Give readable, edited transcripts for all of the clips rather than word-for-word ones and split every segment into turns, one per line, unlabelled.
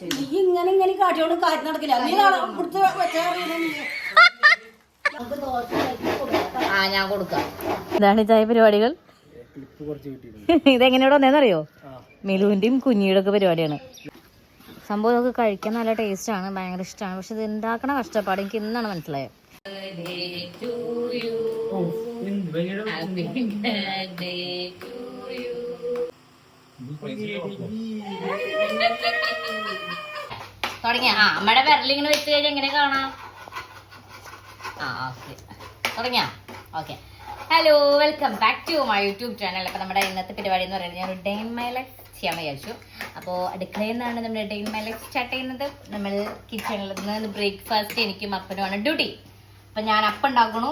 ഇങ്ങനെ ഇങ്ങനെ കാട്ടിയോണ്ട് കാര്യം നടക്കില്ല.
ഞാൻ കൊടുക്കാം. ഇതാണ് ചായ പരിപാടികൾ. ഇതെങ്ങനെയോടെ വന്നേന്നറിയോ? മിലുവിന്റെയും കുഞ്ഞിയുടെ ഒക്കെ പരിപാടിയാണ്. സംഭവം ഇതൊക്കെ കഴിക്കാൻ നല്ല ടേസ്റ്റ് ആണ്, ഭയങ്കര ഇഷ്ടമാണ്. പക്ഷെ ഇത് ഉണ്ടാക്കണ കഷ്ടപ്പാട് എനിക്ക് ഇന്നാണ് മനസ്സിലായത്. തുടങ്ങിയ അമ്മയുടെ വിരലിങ്ങനെ വെച്ച് കഴിഞ്ഞാൽ എങ്ങനെ കാണാം? തുടങ്ങിയ okay. Hello, welcome back to my YouTube channel. അപ്പോൾ നമ്മുടെ ഇന്നത്തെ പരിപാടി എന്ന് പറയുന്നത് ഞാൻ ഒരു ഡേ ഇൻ മൈ ലൈഫ് ചെയ്യാൻ വിചാരിച്ചു. അപ്പോൾ അടുക്കളയിൽ നിന്നാണ് നമ്മുടെ day in my life start ചെയ്യുന്നത്. നമ്മൾ കിച്ചണിൽ നിന്ന് ബ്രേക്ക്ഫാസ്റ്റ് എനിക്കും അപ്പനുമാണ് ഡ്യൂട്ടി. അപ്പം ഞാൻ അപ്പം ഉണ്ടാക്കണു,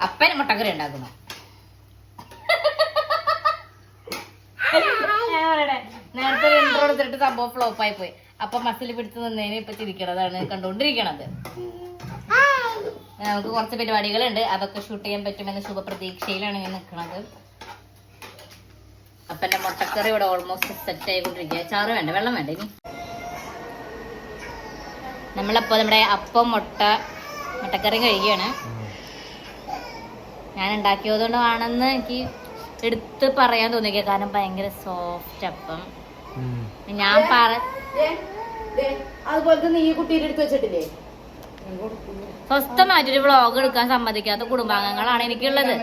അപ്പൻ മുട്ടക്കറി ഉണ്ടാക്കുന്നു. നേരത്തെ ഒരു ഇൻട്രോ എടുത്തിട്ട് സംഭവം ഫ്ലോപ്പായി പോയി. അപ്പൊ മസിൽ പിടിച്ച് നിന്നതിന് ഇപ്പൊ ചിരിക്കണതാണ് കണ്ടുകൊണ്ടിരിക്കണത്. നമുക്ക് കുറച്ച് പരിപാടികളുണ്ട്, അതൊക്കെ ഷൂട്ട് ചെയ്യാൻ പറ്റുമെന്ന ശുഭപ്രതീക്ഷയിലാണ് ഞാൻ നിൽക്കുന്നത്. അപ്പന്റെ മുട്ടക്കറി ഇവിടെ ഓൾമോസ്റ്റ് സെറ്റ് ആയിക്കൊണ്ടിരിക്കുക. ചാറ് വേണ്ട, വെള്ളം വേണ്ട. ഇനി നമ്മളപ്പോ നമ്മുടെ അപ്പം മുട്ടക്കറി കഴിക്കുകയാണ്. ഞാൻ ഉണ്ടാക്കിയതുകൊണ്ട് ആണെന്ന് എനിക്ക് എടുത്ത് പറയാൻ തോന്നിക്ക, കാരണം ഭയങ്കര സോഫ്റ്റ് അപ്പം. ഞാൻ
അതുപോലത്തെ നീ കുട്ടീന്റെ അടുത്ത് വെച്ചിട്ടില്ലേ?
സ്വസ്ഥമായിട്ടൊരു വ്ളോഗ് എടുക്കാൻ സമ്മതിക്കാത്ത കുടുംബാംഗങ്ങളാണ് എനിക്കുള്ളത്.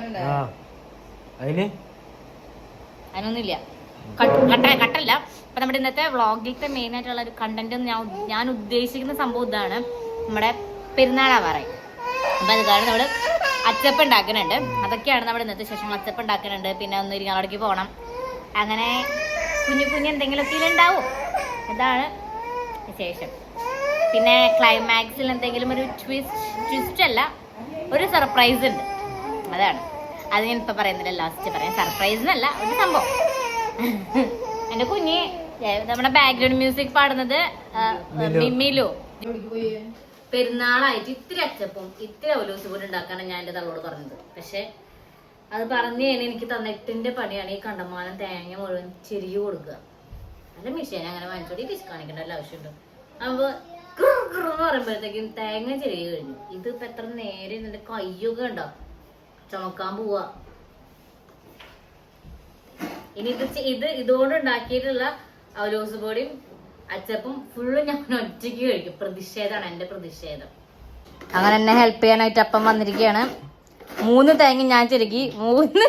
അതിനൊന്നുമില്ല, കട്ടല്ല. അപ്പൊ നമ്മുടെ ഇന്നത്തെ വ്ളോഗിലത്തെ മെയിൻ ആയിട്ടുള്ള ഒരു കണ്ടന്റ് ഞാൻ ഉദ്ദേശിക്കുന്ന സംഭവം ഇതാണ്. നമ്മുടെ പെരുന്നാളാവാറായി. അപ്പൊ അത് കാരണം നമ്മള് അച്ചപ്പം ഉണ്ടാക്കുന്നുണ്ട്. അതൊക്കെയാണ് നമ്മുടെ ഇന്നത്തെ ശേഷം. അച്ചപ്പം ഉണ്ടാക്കുന്നുണ്ട്, പിന്നെ ഒന്ന് ഇരിങ്ങാടേക്ക് പോകണം. അങ്ങനെ കുഞ്ഞു എന്തെങ്കിലുമൊക്കെ ഉണ്ടാവും. അതാണ് വിശേഷം. പിന്നെ ക്ലൈമാക്സിൽ എന്തെങ്കിലും ഒരു ട്വിസ്റ്റ് അല്ല, ഒരു സർപ്രൈസ് ഉണ്ട്. അതാണ് അത് ഞാൻ ഇപ്പൊ പറയുന്നില്ല, ലാസ്റ്റ് പറയാം. സർപ്രൈസ് എന്നല്ല, ഒരു സംഭവം. എന്റെ കുഞ്ഞ് നമ്മുടെ ബാക്ക്ഗ്രൗണ്ട് മ്യൂസിക് പാടുന്നത് മിമിലു. പെരുന്നാളായിട്ട് ഇത്തിരി അച്ചപ്പം ഇത്തിരി അവലോസ് പോലും ഉണ്ടാക്കാനാണ് ഞാൻ എൻ്റെ തള്ളോട് പറഞ്ഞത്. പക്ഷെ അത് പറഞ്ഞു കഴിഞ്ഞാൽ എനിക്ക് തന്ന 8ന്റെ പണിയാണ് ഈ കണ്ടമാനം തേങ്ങ മുഴുവൻ ചെരിയ കൊടുക്കുക. നല്ല മിഷീൻ അങ്ങനെ വാങ്ങിച്ചോടി പിശ് കാണിക്കേണ്ട വല്ല ആവശ്യമുണ്ട്. അപ്പൊ എന്ന് പറയുമ്പോഴത്തേക്കും തേങ്ങ ചെരിയ കഴിഞ്ഞു. ഇതിപ്പോ എത്ര നേരെ എന്റെ കയ്യൊക്കെ ഉണ്ടോ ചുമക്കാൻ പോവാ. ഇനി ഇതുകൊണ്ട് ഉണ്ടാക്കിയിട്ടുള്ള അവലോസ് പൊടിയും അച്ചപ്പം ഫുള്ള് ഞാൻ ഒറ്റയ്ക്ക് കഴിക്കും. പ്രതിഷേധമാണ്, എന്റെ പ്രതിഷേധം. അങ്ങനെ എന്നെ ഹെൽപ്പ് ചെയ്യാനായിട്ട് അപ്പം വന്നിരിക്കുകയാണ്. 3 തേങ്ങ ഞാൻ ചെരുക്കി, 3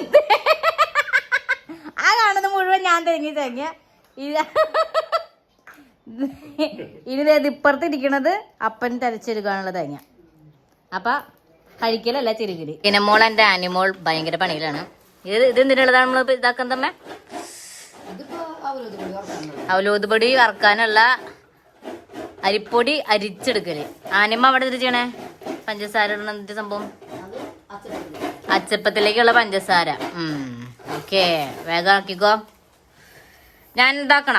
ആ കാണുന്ന മുഴുവൻ ഞാൻ തേങ്ങ. ഇനി ഇപ്പുറത്തിരിക്കണത് അപ്പൻ തരച്ചെടുക്കാനുള്ള തേങ്ങ. അപ്പൊ കഴിക്കലല്ല ചെരുക്കല്. പിന്നെ മോൾ എന്റെ ആനിമോൾ ഭയങ്കര പണിയിലാണ്. ഇത് എന്തിനുള്ളതാണ് നമ്മൾ ഇതാക്കാൻ തന്നെ? അവലോത് പൊടി വറക്കാനുള്ള അരിപ്പൊടി അരിച്ചെടുക്കല്. ആനിമ അവിടെ എന്ത് ചെയ്യണേ? പഞ്ചസാര ഇടുന്ന സംഭവം, അച്ചപ്പത്തിലേക്കുള്ള പഞ്ചസാര. ഓക്കെ, വേഗം ആക്കിക്കോ. ഞാൻ ഇതാക്കണ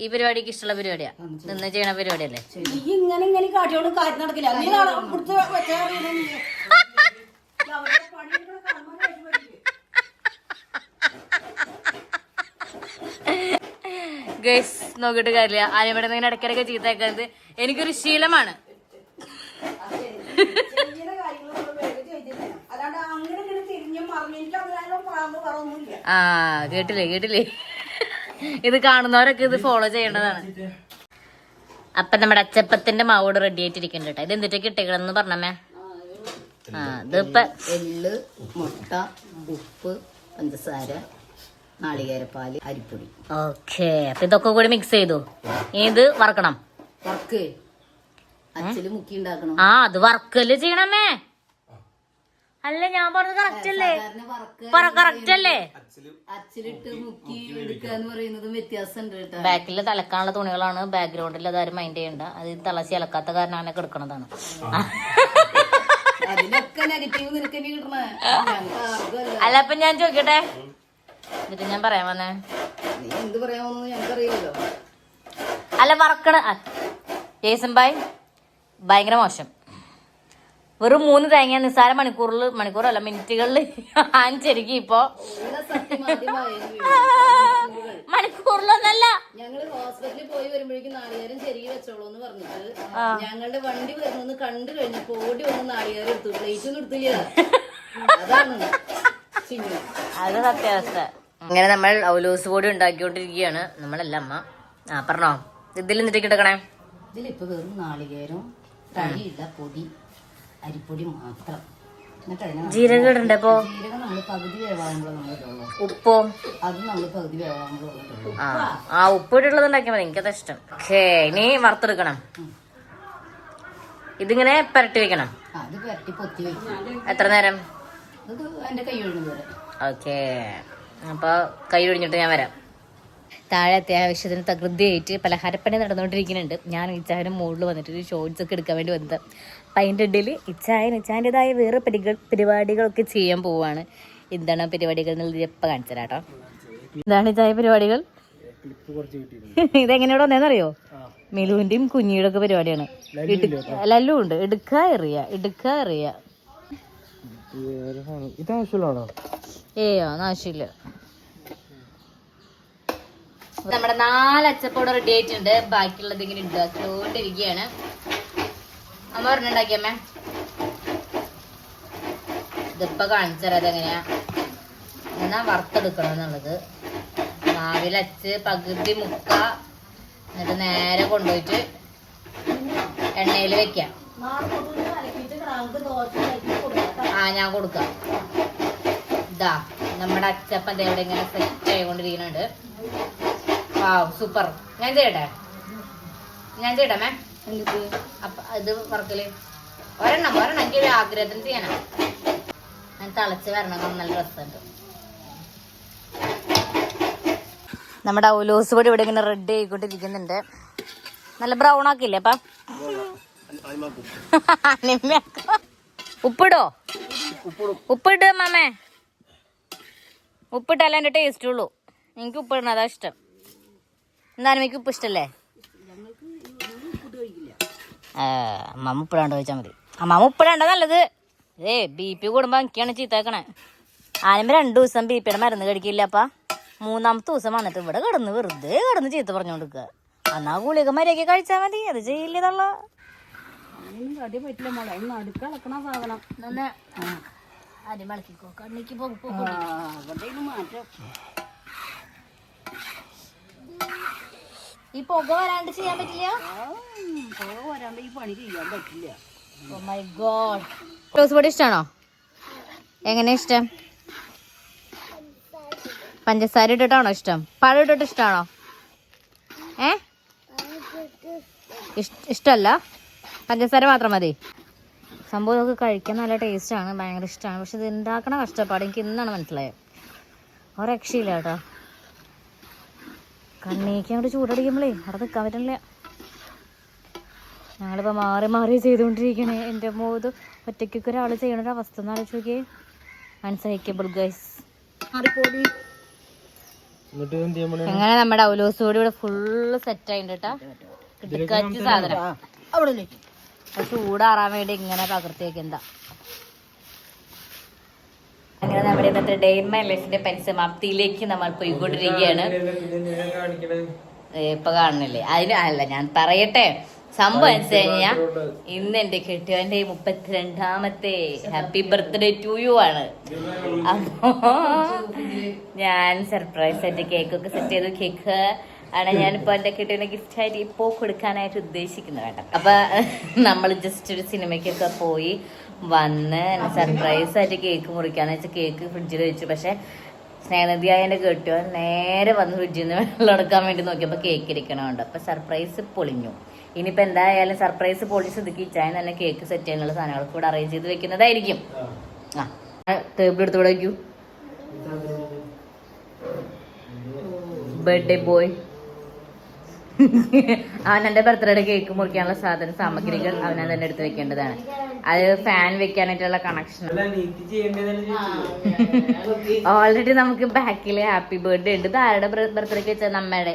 ഈ പരിപാടിക്ക് ഇഷ്ടമുള്ള പരിപാടിയാ, നിന്ന് ചെയ്യണ പരിപാടിയല്ലേ.
ഇങ്ങനെ ഇങ്ങനെ കാട്ടിയോണ്ട് കാര്യം നടക്കില്ല.
ഗൈസ് നോക്കിയിട്ട് കാര്യമില്ല. ആനിമയുടെ ഇങ്ങനെ ഇടയ്ക്കിടയ്ക്ക് ചീത്തയാക്കുന്നത് എനിക്കൊരു ശീലമാണ്. കേട്ടില്ലേ ഇത് കാണുന്നവരൊക്കെ ഇത് ഫോളോ ചെയ്യേണ്ടതാണ്. അപ്പൊ നമ്മുടെ അച്ചപ്പത്തിന്റെ മാവോട് റെഡി ആയിട്ടിരിക്കുന്നുണ്ട് കേട്ടോ. ഇത് എന്തിട്ടൊക്കെ ഇട്ടേക്കണെന്ന് പറഞ്ഞമ്മേ? ഇതിപ്പോ
എള്ള്, മുട്ട, ഉപ്പ്, പഞ്ചസാര, നാളികേരപ്പാല്, അരിപ്പൊടി.
ഓക്കെ, അപ്പൊ ഇതൊക്കെ കൂടി മിക്സ് ചെയ്തു. ഇത് വറക്കണം.
അച്ചില് മുക്കി ഉണ്ടാക്കണം.
അത് വറക്കല് ചെയ്യണമേ. അല്ല, ഞാൻ പറഞ്ഞത് കറക്റ്റ് അല്ലേ? കറക്റ്റ് അല്ലേ?
അച്ചിലിട്ട് മുക്കി എടുക്കാന്ന് പറയുന്നതും വ്യത്യാസമുണ്ട് കേട്ടോ.
ബാക്കിൽ തലക്കാനുള്ള തുണികളാണ്, ബാക്ക്ഗ്രൗണ്ടിൽ അതാരും മൈൻഡ് ചെയ്യണ്ട. അത് തളച്ചി അലക്കാത്ത കാരണം അങ്ങനെ കിടക്കണതാണ്.
അതിലൊക്കെ നെഗറ്റീവ് നിനക്ക് കിട്ടണേ.
അല്ല, അപ്പൊ ഞാൻ ചോദിക്കട്ടെ, എന്നിട്ട് ഞാൻ പറയാൻ വന്നേ.
നീ എന്ത് പറയാമെന്ന് ഞങ്ങൾക്കറിയാമല്ലോ.
അല്ല, വറക്കണ ജേസൻ ഭായ് ഭയങ്കര മോശം. വെറും 3 തേങ്ങ നിസ്സാര മിനിറ്റുകളിൽ ഞാൻ ചെരുക്കി. ഇപ്പൊ മണിക്കൂറിലൊന്നല്ല.
ഞങ്ങള് ഹോസ്പിറ്റലിൽ പോയി വരുമ്പോഴേക്കും നാളികേരം ചെറിയ വെച്ചോളൂ എന്ന് പറഞ്ഞിട്ട് ഞങ്ങളുടെ വണ്ടി വരുന്നെന്ന് കണ്ടു കഴിഞ്ഞപ്പോ ഓടി വന്ന് നാളികേരം എടുത്തു. പ്ലേറ്റൊന്നും എടുത്തില്ല. അതാണ്
അത് സത്യാവസ്ഥ. അങ്ങനെ നമ്മൾ ഔലോസ് പൊടി ഉണ്ടാക്കിക്കൊണ്ടിരിക്കുകയാണ്. നമ്മളല്ല അമ്മ. പറഞ്ഞോ, ഇതിൽ എന്നിട്ട് കിടക്കണേ.
ഇതിലിപ്പോ വെറും നാളികേരം, തരിയില്ല, പൊടി, അരിപ്പൊടി മാത്രം.
ജീരകം ഇടണ്ടേ? ഇപ്പൊ
ജീരകം നമ്മള് പകുതി വേവാകുമ്പോഴേ നമ്മളിടുള്ളൂ.
ഉപ്പോ?
അത് നമ്മള് പകുതി വേവാകുമ്പോഴുള്ളൂ.
ആ ഉപ്പിട്ടുള്ളത് ഉണ്ടാക്കിയാൽ മതി, എനിക്കത് ഇഷ്ടം. ഓക്കേ, ഇനി വറുത്തെടുക്കണം. ഇതിങ്ങനെ പരട്ടി വെക്കണം.
അത് പരട്ടി പൊത്തി വെക്കും.
എത്ര നേരം?
അത് എന്റെ കൈ ഒഴിഞ്ഞു വരെ.
ഓക്കേ, അപ്പൊ കൈ ഒഴിഞ്ഞിട്ട് ഞാൻ വരാം. താഴെ അത്യാവശ്യത്തിന് തകൃതിയായിട്ട് പലഹാരപ്പണി നടന്നുകൊണ്ടിരിക്കുന്നുണ്ട്. ഞാൻ ഇച്ചായനും മുകളിൽ വന്നിട്ട് ഒരു ഷോർട്സ് ഒക്കെ എടുക്കാൻ വേണ്ടി വന്നത്. അപ്പം അതിൻ്റെ ഇടയിൽ ഇച്ചായൻ്റെതായ വേറെ പരിപാടികളൊക്കെ ചെയ്യാൻ പോവാണ്. എന്താണ് പരിപാടികൾ എന്നുള്ളത് ഇപ്പം കാണിച്ചു തരാം കേട്ടോ. എന്താണ് ഇച്ചായ പരിപാടികൾ? ഇതെങ്ങനെയോടെ വന്നേന്നറിയോ? മെലുവിൻ്റെയും കുഞ്ഞിയുടെ ഒക്കെ പരിപാടിയാണ്. ലല്ലും ഉണ്ട്. എടുക്കാ എറിയ. ഏയോ ആവശ്യമില്ല. നമ്മുടെ 4 അച്ചപ്പോടെ റെഡി ആയിട്ടുണ്ട്. ബാക്കിയുള്ളത് ഇങ്ങനെ ഉണ്ടാക്കിക്കൊണ്ടിരിക്കുകയാണ്. അമ്മ പറഞ്ഞുണ്ടാക്കിയമ്മേ, ഇതിപ്പോ കാണിച്ചു തരാം അതെങ്ങനെയാ എന്നാ വറുത്തെടുക്കണം എന്നുള്ളത്. മാവിലച്ച് പകുതി മുക്ക, എന്നിട്ട് നേരെ കൊണ്ടുപോയിട്ട് എണ്ണയിൽ വെക്കാം. ഞാൻ കൊടുക്കാം. ഇതാ നമ്മുടെ അച്ചപ്പം ഇവിടെ ഇങ്ങനെ സെറ്റ് ആയിക്കൊണ്ടിരിക്കുന്നുണ്ട്. സൂപ്പർ. ഞാൻ ചെയ്യട്ടെ മേ? അപ്പൊ ഇത് വറക്കല് ഒരെണ്ണം എനിക്ക് ഒരു ആഗ്രഹത്തിന് ചെയ്യാനാ. ഞാൻ തിളച്ച് വരണം, നല്ല രസമുണ്ട്. നമ്മുടെ ഔലോസ് പൊടി ഇവിടെ ഇങ്ങനെ റെഡി ആയിക്കൊണ്ടിരിക്കുന്നുണ്ട്. നല്ല ബ്രൗൺ ആക്കില്ലേ അപ്പ? ഉപ്പിടോ? ഉപ്പിട്ട് മാമേ, ഉപ്പിട്ടല്ല എന്റെ ടേസ്റ്റ് ഉള്ളൂ. എനിക്ക് ഉപ്പിടണം, അതാ ഇഷ്ടം. എന്തായാലും എനിക്ക് ഉപ്പ് ഇഷ്ടല്ലേ? അമ്മ ഉപ്പിടാണ്ട് ചോദിച്ചാൽ മതി. അമ്മ ഉപ്പിടാണ്ട നല്ലത്. BP കൂടുമ്പോ എനിക്കാണ് ചീത്തേക്കണേ. ആദ്യം 2 ദിവസം BPയുടെ മരുന്ന് കഴിക്കില്ല. അപ്പ 3-ാമത്തെ ദിവസം വന്നിട്ട് ഇവിടെ വെറുതെ കിടന്ന് ചീത്ത പറഞ്ഞോണ്ടിരിക്കുക. എന്നാ ഗുളിക മര്യാദയ്ക്ക് കഴിച്ചാൽ മതി. അത് ചെയ്യില്ലതള്ള
കടി പറ്റില്ല മോളെ. അടുക്കളക്കണ സാധനം
അരി മളക്കിക്കോ. കണ്ണിക്ക്
മാറ്റം.
ഈ പുക വരാണ്ട് ചെയ്യാൻ പറ്റില്ല.
പുക വരാണ്ട് ഈ പണി ചെയ്യാൻ പറ്റില്ല.
Oh my God. റോസ് പൊടി ഇഷ്ടമാണോ? എങ്ങനെയാ ഇഷ്ടം? പഞ്ചസാര ഇട്ടിട്ടാണോ ഇഷ്ടം? പഴം ഇട്ടിട്ട് ഇഷ്ടമാണോ? ഇഷ്ടമല്ല, പഞ്ചസാര മാത്രം മതി. സംഭവം നമുക്ക് കഴിക്കാൻ നല്ല ടേസ്റ്റാണ്, ഭയങ്കര ഇഷ്ടമാണ്. പക്ഷെ ഇത് ഉണ്ടാക്കണ കഷ്ടപ്പാട് എനിക്ക് ഇന്നാണ് മനസ്സിലായത്. ഒരു രക്ഷയില്ല കേട്ടോ. കണ്ണീക്ക് അങ്ങോട്ട് ചൂടടിക്കുമ്പോഴേ അവിടെ നിൽക്കാൻ പറ്റണില്ല. ഞങ്ങളിപ്പോൾ മാറി ചെയ്തുകൊണ്ടിരിക്കണേ. എൻ്റെ മോത് ഒറ്റയ്ക്കൊക്കെ ഒരാൾ ചെയ്യണൊരവസ്ഥ എന്ന് ആലോചിച്ച് നോക്കിയേ. അൺസഹിക്കബിൾ ഗൈസ്. എങ്ങനെ നമ്മുടെ ഔലോസ് പൊടി ഇവിടെ ഫുള്ള് സെറ്റ് ആയിട്ടുണ്ട് കേട്ടോ. കിടക്കാച്ച സാധനം ചൂടാറാൻ വേണ്ടി ഇങ്ങനെ പകർത്തിയേക്ക്. എന്താ അങ്ങനെ നമ്മുടെ ഇന്നത്തെ ഡേ ഇൻ മൈ ലൈഫിന്റെ പരിസമാപ്തിയിലേക്ക് നമ്മൾ പോയിക്കൊണ്ടിരിക്കുകയാണ്. ഇപ്പൊ കാണുന്നില്ലേ? അല്ല ഞാൻ പറയട്ടെ സംഭവം വെച്ച് കഴിഞ്ഞാൽ ഇന്ന് എന്റെ കെട്ടിയവന്റെ 32ാമത്തെ ഹാപ്പി ബർത്ത്ഡേ ടു യു ആണ്. അപ്പോ ഞാൻ സർപ്രൈസ് ആയിട്ട് കേക്കൊക്കെ സെറ്റ് ചെയ്തു. കേക്ക് ആണ് ഞാനിപ്പോ എന്റെ കെട്ടിയവന്റെ ഗിഫ്റ്റ് ആയിട്ട് ഇപ്പോ കൊടുക്കാനായിട്ട് ഉദ്ദേശിക്കുന്നത്. വേണ്ട, അപ്പൊ നമ്മൾ ജസ്റ്റ് ഒരു സിനിമയ്ക്കൊക്കെ പോയി വന്ന് സർപ്രൈസ് ആയിട്ട് കേക്ക് മുറിക്കാന്ന് വെച്ചാൽ കേക്ക് ഫ്രിഡ്ജിൽ വെച്ചു. പക്ഷെ സ്നേഹനിധിയായ എൻ്റെ കെട്ടിയവൻ നേരെ വന്ന് ഫ്രിഡ്ജിൽ നിന്ന് വെള്ളം എടുക്കാൻ വേണ്ടി നോക്കിയപ്പോൾ കേക്ക് ഇരിക്കണമുണ്ട്. അപ്പൊ സർപ്രൈസ് പൊളിഞ്ഞു. ഇനിയിപ്പോൾ എന്തായാലും സർപ്രൈസ് പൊളിച്ച് സ്ഥിതിക്ക് ഇച്ചായൻ തന്നെ കേക്ക് സെറ്റ് ചെയ്യാനുള്ള സാധനങ്ങളൊക്കെ കൂടെ അറേഞ്ച് ചെയ്ത് വെക്കുന്നതായിരിക്കും. ടേബിൾ എടുത്ത് ഇവിടെ വയ്ക്കൂ. ബർത്ത്ഡേ ബോയ് അവൻ എൻ്റെ ബർത്ത്ഡേയുടെ കേക്ക് മുറിക്കാനുള്ള സാമഗ്രികൾ അവനെ തന്നെ എടുത്ത് വെക്കേണ്ടതാണ്. അത് ഫാൻ വെക്കാനായിട്ടുള്ള കണക്ഷൻ ഓൾറെഡി നമുക്ക് ബാക്കില് ഹാപ്പി ബർത്ത്ഡേ ഉണ്ട്. ഇത് ആരുടെ ബർത്ത്ഡേക്ക് വെച്ചത്? അമ്മയുടെ.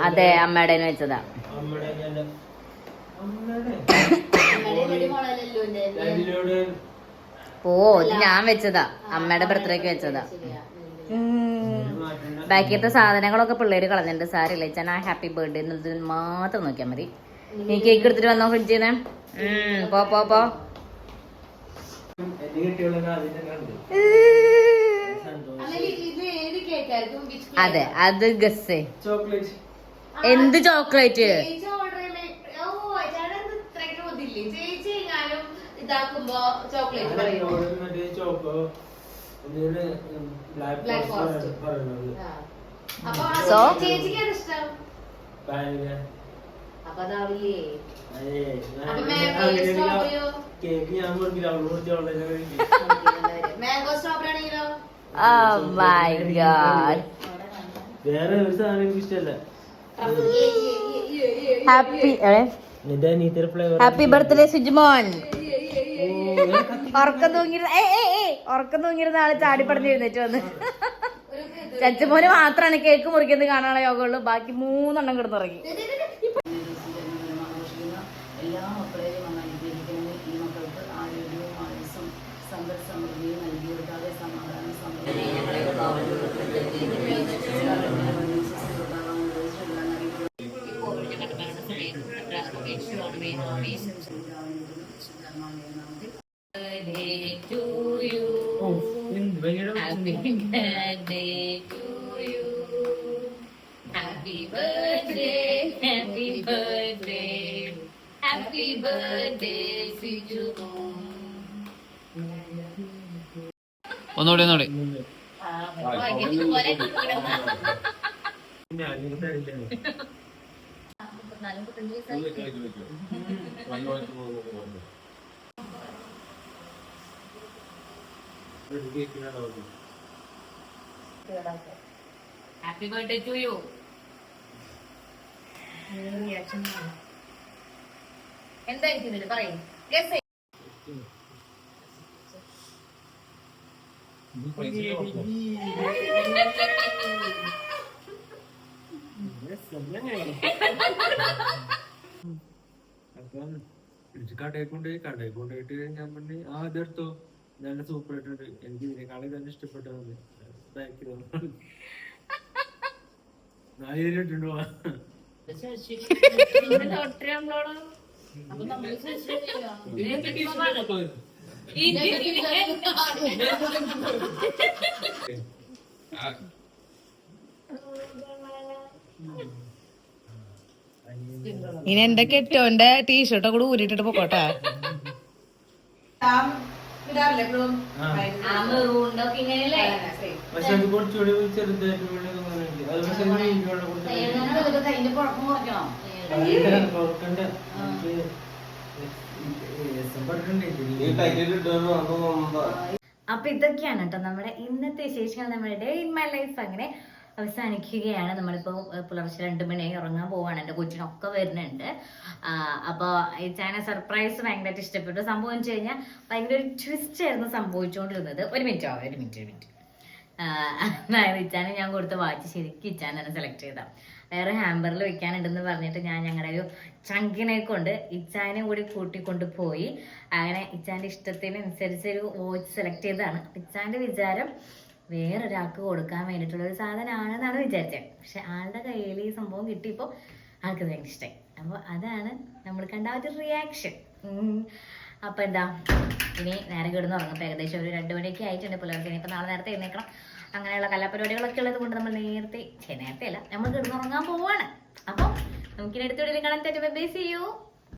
അതെ, അമ്മയുടെ വെച്ചതാ. ഓ ഇത് ഞാൻ വെച്ചതാ, അമ്മയുടെ ബർത്ത്ഡേക്ക് വെച്ചതാ. ബാക്കിയത്തെ സാധനങ്ങളൊക്കെ പിള്ളേര് കളഞ്ഞിട്ടുണ്ട്. സാരില്ല ഇച്ചാൻ ആ ഹാപ്പി ബർത്ത്ഡേ എന്നുള്ളത് മാത്രം നോക്കിയാൽ മതി. നീ കേക്ക് എടുത്തിട്ട് വന്നോ ഫ്രിഡ്ജിൽ നിന്ന്. പോ അതെ അത് ഗസ്. എന്ത് ചോക്ലേറ്റ്? സോ
കേക്ക് ഞാൻ വേറെ ഒരു സാധനം എനിക്ക് ഇഷ്ടമല്ല.
Happy birthday Sujimon. ഉറക്കം തൂങ്ങിയിരുന്ന ആള് ചാടിപ്പടഞ്ഞ് എഴുന്നേറ്റ് വന്ന്. ചച്ചുമോന് മാത്രമാണ് കേക്ക് മുറിക്കുന്നത് കാണാനുള്ള യോഗമുള്ളൂ. ബാക്കി 3 എണ്ണം കിടന്നുറങ്ങി.
എല്ലാ മക്കളെയും അനുഗ്രഹിക്കണമെന്ന് ഈ മക്കൾക്ക് ആരോഗ്യവും ആയുസ്സും സമ്പൽ സമൃദ്ധിയും നൽകിയിട്ടാതെ സമാധാനം Happy birthday to you.
ഒന്നുകൂടി
ഹാപ്പി ബർത്ത്ഡേ ടു യു. എന്തായിരിക്കും പറയും?
കടയിൽ കൊണ്ടുപോയിട്ട് ഞാൻ പറഞ്ഞു ഇതെടുത്തോ നല്ല സൂപ്പർ ആയിട്ടുണ്ട്, എനിക്ക് ഇതിനേക്കാളും തന്നെ ഇഷ്ടപ്പെട്ടത് ബാക്കിൽ 4 ഇട്ടുണ്ടോ.
ഇനി എന്റെ കെട്ടോന്റെ ടീഷർട്ട് കൂടെ ഊരിട്ടിട്ട് പോക്കോട്ടെ.
പക്ഷെ അത് കുറച്ചുകൂടി ചെറുതായിട്ട്
അപ്പൊ ഇതൊക്കെയാണ് കേട്ടോ നമ്മുടെ ഇന്നത്തെ വിശേഷങ്ങൾ. നമ്മുടെ ഡേ ഇൻ മൈ ലൈഫ് അങ്ങനെ അവസാനിക്കുകയാണ്. നമ്മളിപ്പോൾ പുലർച്ചെ 2 മണിയായി ഉറങ്ങാൻ പോവാണ്. എൻ്റെ കൊച്ചിനൊക്കെ വരുന്നുണ്ട്. അപ്പോൾ ഈ ചാനൽ സർപ്രൈസ് ഭയങ്കരമായിട്ട് ഇഷ്ടപ്പെട്ടു. സംഭവം വെച്ച് കഴിഞ്ഞാൽ ഭയങ്കര ഒരു ട്വിസ്റ്റ് ആയിരുന്നു സംഭവിച്ചുകൊണ്ടിരുന്നത്. ഒരു മിനിറ്റ് അതായത് ഇച്ചാനെ ഞാൻ കൊടുത്ത വാച്ച് ശരിക്കും ഇച്ചാൻ തന്നെ സെലക്ട് ചെയ്താൽ വേറെ ഹാമ്പറിൽ വെക്കാനുണ്ടെന്ന് പറഞ്ഞിട്ട് ഞാൻ ഞങ്ങളുടെ ഒരു ചങ്കിനെ കൊണ്ട് ഇച്ചാനെ കൂടി കൂട്ടിക്കൊണ്ട് പോയി. അങ്ങനെ ഇച്ചാൻ്റെ ഇഷ്ടത്തിനനുസരിച്ച് ഒരു വാച്ച് സെലക്ട് ചെയ്തതാണ്. ഇച്ചാൻ്റെ വിചാരം വേറൊരാൾക്ക് കൊടുക്കാൻ വേണ്ടിയിട്ടുള്ളൊരു സാധനമാണെന്നാണ് വിചാരിച്ചത്. പക്ഷെ ആളുടെ കയ്യിൽ ഈ സംഭവം കിട്ടിയപ്പോൾ ആൾക്ക് ഭയങ്കര ഇഷ്ടമായി. അപ്പോൾ അതാണ് നമ്മൾ കണ്ട ഒരു റിയാക്ഷൻ. അപ്പോൾ എന്താ ഇനി നേരെ കിടന്ന് ഉറങ്ങും. ഏകദേശം ഒരു 2 മണിയൊക്കെ ആയിട്ടുണ്ട് പുലർച്ചെ. ഇനിയിപ്പോൾ നാളെ നേരത്തെ എഴുന്നേക്കണം. അങ്ങനെയുള്ള കലാപരിപാടികളൊക്കെ ഉള്ളത് കൊണ്ട് നമ്മൾ നേരത്തെ അല്ല നമ്മൾ കിടന്നുറങ്ങാൻ പോവാണ്. അപ്പോൾ നമുക്കിനി അടുത്ത വീഡിയോയിൽ കാണാൻ. Bye, see U.